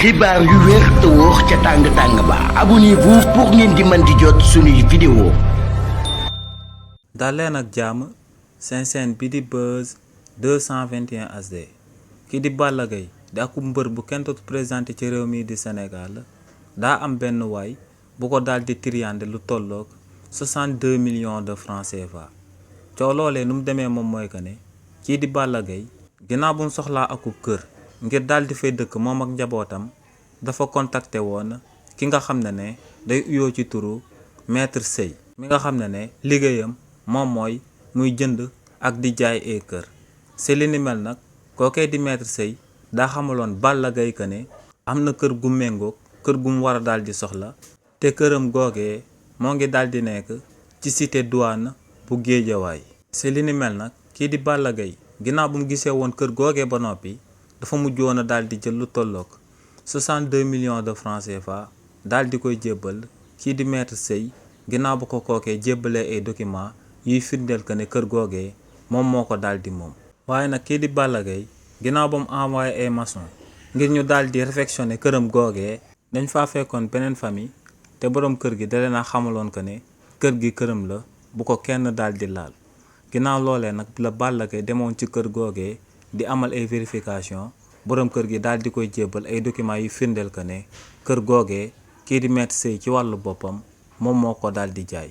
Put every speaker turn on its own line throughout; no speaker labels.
xibaar yu wér te wóor ca tàng-tàng ba abonnez-vous pour ngeen di mën di jot suñuy vidéo.
daleen ak jàmm seen chaîne bi di Buzz 221 HD ki di Balla Gaye di akub mbër bu kenn dootu présenté ci réew mi di Sénégal daa am benn waay bu ko daal di triyande lu tolloog 62 millions de francs CFA. coow loolee nu mu demee moom mooy que ne kii di Balla Gaye ginnaaw bu mu soxlaa akub kër ngir daal di fay dëkk moom ak njabootam dafa contacté woon ki nga xam ne day uyoo ci turu maître Sèye mi nga xam ne liggéeyam moom mooy muy jënd ak di jaay ay kër. si li ni mel nag kookee di maître Sèye daa xamaloon Balla Gaye que ne am na kër gu méngoog kër gu mu war a daal di soxla te këram googee moo ngi daal di nekk ci cité douane bu Géejawaay. si li ni mel nag kii di Balla Gaye ginnaaw bu mu gisee woon kër googee ba noppi dafa mujj woon a daal di jël lu tolloog 62 millions de francs CFA daal di koy jébbal kii di maître Sèye ginnaaw bu ko kookee jébbalee ay documents yuy firndeel que ne kër googee moom moo ko daal di moom. waaye nag kii di Balla Gaye ginnaaw ba mu envoyé ay maçon ngir ñu daal di réfectionné këram googee dañ faa fekkoon beneen famille te borom kër gi da leen a xamaloon que ne kër gi këram la bu ko kenn daal di laal. ginnaaw loolee nag la Balla Gaye demoon ci kër googee di amal ay vérification borom kër gi daal di koy jébbal ay documents yu firndeel que ne kër googee kii di maître Sèye ci wàllu boppam moom moo ko daal di jaay.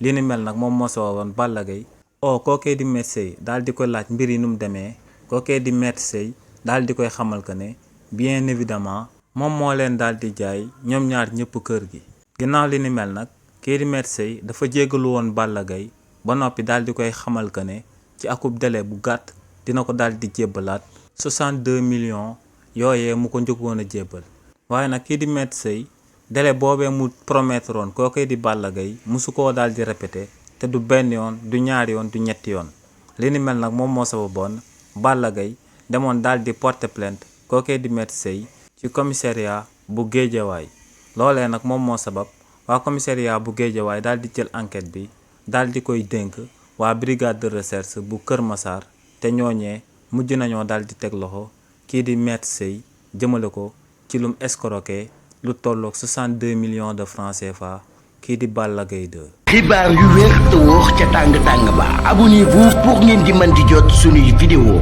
li ni mel nag moom moo sababoon Balla Gaye kookee di maître Sèye daal di koy laaj mbir yi nu mu demee kookee di maître Sèye daal di koy xamal que ne bien évidemment moom moo leen daal di jaay ñoom ñaar ñëpp kër gi. ginnaaw li ni mel nag kii di maître Sèye dafa jéggalu woon Balla Gaye ba noppi daal di koy xamal que ne ci akub délai bu gàtt dina ko daal di jébbalaat 62 millions yooyee mu ko njëkkoon a jébbal. waaye nag kii di maître Sèye délai boobee mu promettre woon kookee di Balla Gaye musu koo daal di répété te du benn yoon du ñaari yoon du ñetti yoon. li ni mel nag moom moo sababoon Balla Gaye demoon daal di porter plainte kookee di maître Sèye ci commissariat bu Géejawaay. loolee nag moom moo sabab waa commissariat bu Géejawaay daal di jël enquête bi daal di koy dénk waa brigade de recherche bu Kër Massar te ñooñee mujj nañoo daal di teg loxo kii di maître Sèye jëmale ko ci lum escroqué lu tolloog 62 millions de francs CFA kii di Balla Gaye 2.
xibaar yu wér te wóor ca tàng-tàng ba abonnez-vous pour ngeen di mën di jot suñuy vidéo.